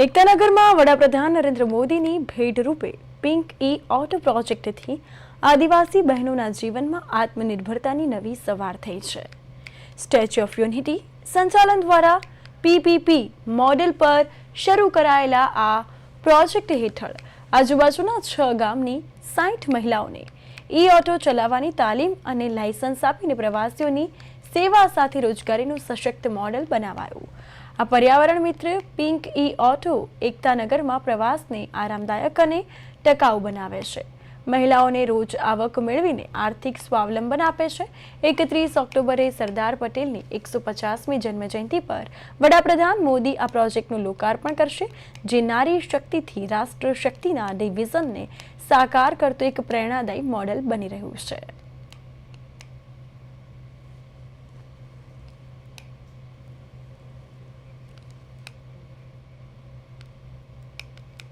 એકતાનગરમાં વડાપ્રધાન નરેન્દ્ર મોદીની ભેટ રૂપે પિંક ઓટો પ્રોજેક્ટથી આદિવાસી બહેનોના જીવનમાં આત્મનિર્ભરતાની નવી સવાર થઈ છે। સ્ટેચ્યુ ઓફ યુનિટી સંચાલન દ્વારા પીપીપી મોડેલ પર શરૂ કરાયેલા આ પ્રોજેક્ટ હેઠળ આજુબાજુના 6 ગામની 60 મહિલાઓને ઓટો ચલાવવાની તાલીમ અને લાયસન્સ આપીને પ્રવાસીઓની સેવા સાથે રોજગારીનું સશક્ત મોડેલ બનાવાયું। આ પર્યાવરણ મિત્ર પિંક ઓટો એકતાનગરમાં પ્રવાસને આરામદાયક અને ટકાઉ બનાવે છે, મહિલાઓને રોજ આવક મેળવીને આર્થિક સ્વાવલંબન આપે છે। 31 ઓક્ટોબરે સરદાર પટેલની 150મી જન્મજયંતિ પર વડાપ્રધાન મોદી આ પ્રોજેક્ટનું લોકાર્પણ કરશે, જે નારી શક્તિથી રાષ્ટ્ર શક્તિના વિઝનને સાકાર કરતો એક પ્રેરણાદાયી મોડેલ બની રહ્યું છે।